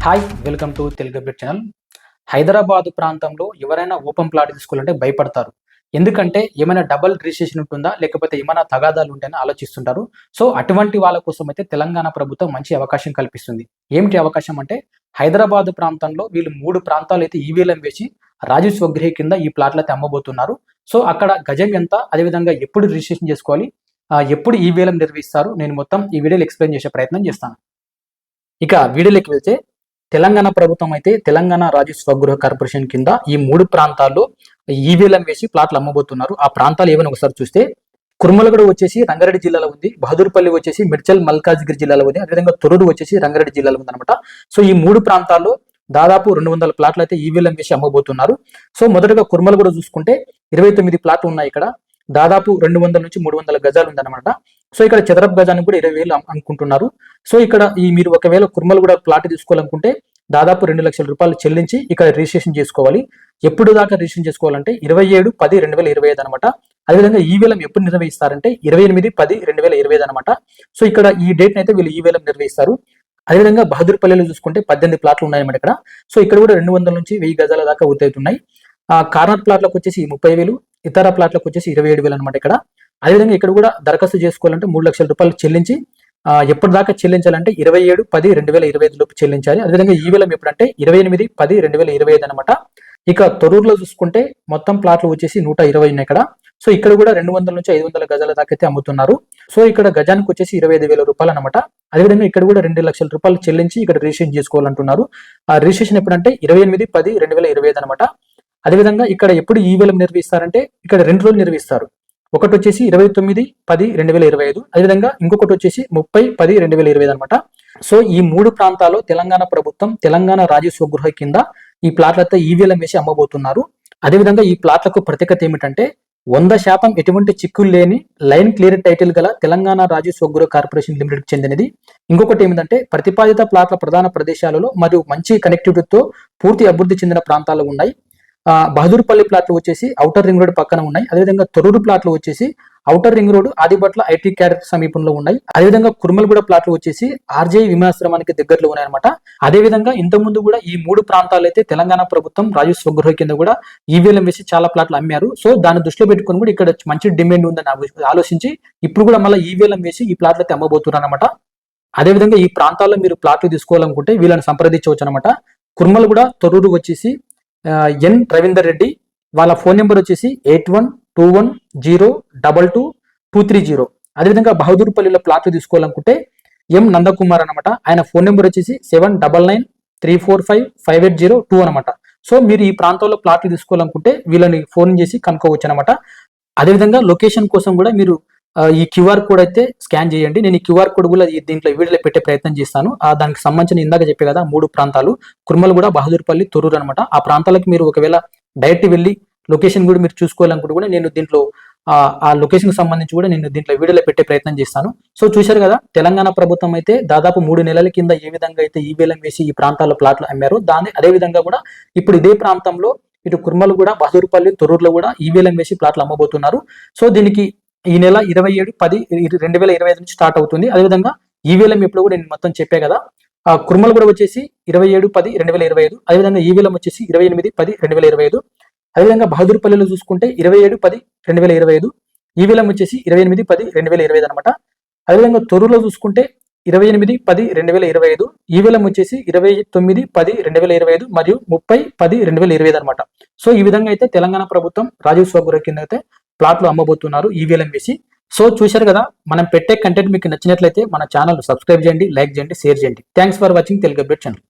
Hi welcome to Telugu update channel. Hyderabad ప్రాంతంలో ఎవరైనా open plot తీసుకోవాలంటే భయపడతారు. ఎందుకంటే ఏమైనా డబుల్ రిజిస్ట్రేషన్ ఉంటుందా? లేకపోతే ఏమైనా తగాదాలు ఉంటాయని ఆలోచిస్తుంటారు. సో అటువంటి వాళ్ళ కోసం అయితే తెలంగాణ ప్రభుత్వం మంచి అవకాశం కల్పిస్తుంది. ఏమిటి అవకాశం అంటే హైదరాబాద్ ప్రాంతంలో వీళ్ళు 3 ప్రాంతాలు అయితే ఈవీఎం వేసి రాజీవ్ స్వగృహ కింద ఈ ప్లాట్‌లు అయితే అమ్మబోతున్నారు. సో అక్కడ గజం ఎంత? అదేవిధంగా ఎప్పుడు రిజిస్ట్రేషన్ చేసుకోవాలి? ఎప్పుడు ఈవీఎం నిర్వహిస్తారు? నేను మొత్తం ఈ వీడియోలో ఎక్స్‌ప్లెయిన్ చేసే ప్రయత్నం చేస్తాను. ఇక వీడియోలోకి వెళ్తే తెలంగాణ ప్రభుత్వం అయితే తెలంగాణ రాజు స్వగృహ కార్పొరేషన్ కింద ఈ 3 ప్రాంతాల్లో ఈవీఎం వేసి ప్లాట్లు అమ్మబోతున్నారు. ఆ ప్రాంతాలు ఏమైనా ఒకసారి చూస్తే కుర్మలగూడ వచ్చేసి రంగారెడ్డి జిల్లాలో ఉంది. బహదూర్పల్లి వచ్చేసి మిడ్చల్ మల్కాజ్గిరి జిల్లాలో ఉంది. అదేవిధంగా తొర్రూరు వచ్చేసి రంగారెడ్డి జిల్లాలో ఉందన్నమాట. సో ఈ 3 ప్రాంతాల్లో దాదాపు 200 ప్లాట్లు అయితే ఈవీఎం వేసి అమ్మబోతున్నారు. సో మొదటగా కుర్మలగూడ చూసుకుంటే 29 ప్లాట్లు ఉన్నాయి. ఇక్కడ దాదాపు 200 నుంచి 300 గజాలు ఉందన్నమాట. సో ఇక్కడ చదరపు గజానికి కూడా 20,000 అనుకుంటున్నారు. సో ఇక్కడ మీరు ఒకవేళ కుర్మలగూడ ప్లాట్ తీసుకోవాలనుకుంటే దాదాపు 2 లక్షల రూపాయలు చెల్లించి ఇక్కడ రిజిస్ట్రేషన్ చేసుకోవాలి. ఎప్పుడు దాకా రిజిస్ట్రేషన్ చేసుకోవాలంటే 27/10/2025 అనమాట. అదేవిధంగా ఈవీఎం ఎప్పుడు నిర్వహిస్తారంటే 28/10/2025 అనమాట. సో ఇక్కడ ఈ డేట్ అయితే వీళ్ళు ఈవీఎం నిర్వహిస్తారు. అదేవిధంగా బహదూర్పల్లిలో చూసుకుంటే 18 ప్లాట్లు ఉన్నాయన్నమాట ఇక్కడ. సో ఇక్కడ కూడా 200 నుంచి 1000 గజాల దాకా అవుతున్నాయి. కార్నర్ ప్లాట్లకు వచ్చేసి 30,000, ఇతర ప్లాట్లకు వచ్చేసి 27,000 అనమాట ఇక్కడ. అదేవిధంగా ఇక్కడ కూడా దరఖాస్తు చేసుకోవాలంటే 3 లక్షల రూపాయలు చెల్లించి ఎప్పటిదాకా చెల్లించాలంటే 27/10/2025 లోపు చెల్లించాలి. అదేవిధంగా ఈవీఎం ఎప్పుడంటే 28/10/2025 అనమాట. ఇక తొర్రూరులో చూసుకుంటే మొత్తం ప్లాట్లు వచ్చేసి 120 ఉన్నాయి ఇక్కడ. సో ఇక్కడ కూడా 200 నుంచి 500 గజాల దాకా అయితే అమ్ముతున్నారు. సో ఇక్కడ గజానికి వచ్చేసి 25,000 రూపాయలు అనమాట. అదేవిధంగా ఇక్కడ కూడా 2 లక్షల రూపాయలు చెల్లించి ఇక్కడ రిజిస్ట్రేషన్ చేసుకోవాలంటున్నారు. ఆ రిజిస్ట్రేషన్ ఎప్పుడంటే 28/10/2025 అనమాట. అదేవిధంగా ఇక్కడ ఎప్పుడు ఈవీఎం నిర్వహిస్తారంటే ఇక్కడ 2 రోజులు నిర్వహిస్తారు. ఒకటి వచ్చేసి 29/10/2025, అదేవిధంగా ఇంకొకటి వచ్చేసి 30/10/2025 అనమాట. సో ఈ 3 ప్రాంతాల్లో తెలంగాణ ప్రభుత్వం తెలంగాణ రాజీవ్ స్వగృహ కింద ఈ ప్లాట్లతో ఈవీఎం వేసి అమ్మబోతున్నారు. అదేవిధంగా ఈ ప్లాట్లకు ప్రత్యేకత ఏమిటంటే 100% ఎటువంటి చిక్కులు లేని లైన్ క్లియర్ టైటిల్ గల తెలంగాణ రాజీవ్ స్వగృహ కార్పొరేషన్ లిమిటెడ్ చెందినది. ఇంకొకటి ఏమిటంటే ప్రతిపాదిత ప్లాట్ల ప్రధాన ప్రదేశాలలో మరియు మంచి కనెక్టివిటీతో పూర్తి అభివృద్ధి చెందిన ప్రాంతాలు ఉన్నాయి. బహదూర్పల్లి ప్లాట్లు వచ్చేసి ఔటర్ రింగ్ రోడ్ పక్కన ఉన్నాయి. అదేవిధంగా తొర్రూరు ప్లాట్లు వచ్చేసి outer ring road Adibatla IT cadre సమీపంలో ఉన్నాయి. అదేవిధంగా కుర్మలగూడ ప్లాట్లు వచ్చేసి ఆర్జే విమానాశ్రమానికి దగ్గరలో ఉన్నాయన్నమాట. అదేవిధంగా ఇంతకుముందు కూడా ఈ 3 ప్రాంతాలు అయితే తెలంగాణ ప్రభుత్వం రాజీవ్ స్వగృహ కింద కూడా ఈవీఎం వేసి చాలా ప్లాట్లు అమ్మారు. సో దాన్ని దృష్టిలో పెట్టుకుని కూడా ఇక్కడ మంచి డిమాండ్ ఉందని ఆలోచించి ఇప్పుడు కూడా మళ్ళీ ఈవీఎం వేసి ఈ ప్లాట్లు అయితే అమ్మబోతున్నారు అనమాట. అదేవిధంగా ఈ ప్రాంతాల్లో మీరు ప్లాట్లు తీసుకోవాలనుకుంటే వీళ్ళని సంప్రదించవచ్చు అనమాట. కుర్మలగూడ తొర్రూరు వచ్చేసి ఎన్ రవీందర్ రెడ్డి, వాళ్ళ ఫోన్ నెంబర్ వచ్చేసి 8121022230. అదేవిధంగా బహదూర్పల్లిలో ప్లాట్లు తీసుకోవాలనుకుంటే ఎం నందకుమార్ అనమాట. ఆయన ఫోన్ నెంబర్ వచ్చేసి 7993455802 అనమాట. సో మీరు ఈ ప్రాంతంలో ప్లాట్లు తీసుకోవాలనుకుంటే వీళ్ళని ఫోన్ చేసి కనుక్కోవచ్చు అనమాట. అదేవిధంగా లొకేషన్ కోసం కూడా మీరు ఈ క్యూఆర్ కోడ్ అయితే స్కాన్ చేయండి. నేను ఈ క్యూఆర్ కోడ్ కూడా దీంట్లో వీడియోలో పెట్టే ప్రయత్నం చేస్తాను. దానికి సంబంధించిన ఇందాక చెప్పే కదా 3 ప్రాంతాలు కుర్మలగూడ, బహదూర్పల్లి, తొర్రూరు అనమాట. ఆ ప్రాంతాలకు మీరు ఒకవేళ డైరెక్ట్ వెళ్ళి లొకేషన్ కూడా మీరు చూసుకోవాలనుకుంటే కూడా నేను దీంట్లో ఆ లొకేషన్ సంబంధించి కూడా నేను దీంట్లో వీడియోలో పెట్టే ప్రయత్నం చేస్తాను. సో చూశారు కదా, తెలంగాణ ప్రభుత్వం అయితే దాదాపు 3 నెలల కింద ఏ విధంగా అయితే ఈవీఎం వేసి ఈ ప్రాంతాల్లో ప్లాట్లు అమ్మారో అదే విధంగా కూడా ఇప్పుడు ఇదే ప్రాంతంలో ఇటు కుర్మలగూడ, బహదూర్పల్లి, తొర్రూరులో కూడా ఈవీఎం వేసి ప్లాట్లు అమ్మబోతున్నారు. సో దీనికి ఈ నెల 27/10/2025 నుంచి స్టార్ట్ అవుతుంది. అదేవిధంగా ఈవీఎం ఎప్పుడు కూడా నేను మొత్తం చెప్పే కదా. కుర్మలగూడ వచ్చేసి 27/10/2025, అదేవిధంగా ఈవీఎం వచ్చేసి 28/10/2025. అదేవిధంగా బహదూర్పల్లిలో చూసుకుంటే 27/10/2025, ఈవీఎం వచ్చేసి 28/10/2025 అనమాట. అదేవిధంగా తొర్రూరులో చూసుకుంటే 28/10/2025, ఈవీఎం వచ్చేసి 29/10/2025 మరియు 30/10/2025 అనమాట. సో ఈ విధంగా అయితే తెలంగాణ ప్రభుత్వం రాజీవ్ స్వగృహ కింద అయితే ప్లాట్లు అమ్మబోతున్నారు ఈవీఎం వేసి. సో చూశారు కదా, మనం పెట్టే కంటెంట్ మీకు నచ్చినట్లయితే మన ఛానల్ సబ్స్క్రైబ్ చేయండి, లైక్ చేయండి, షేర్ చేయండి. Thanks for watching Telugu update channel.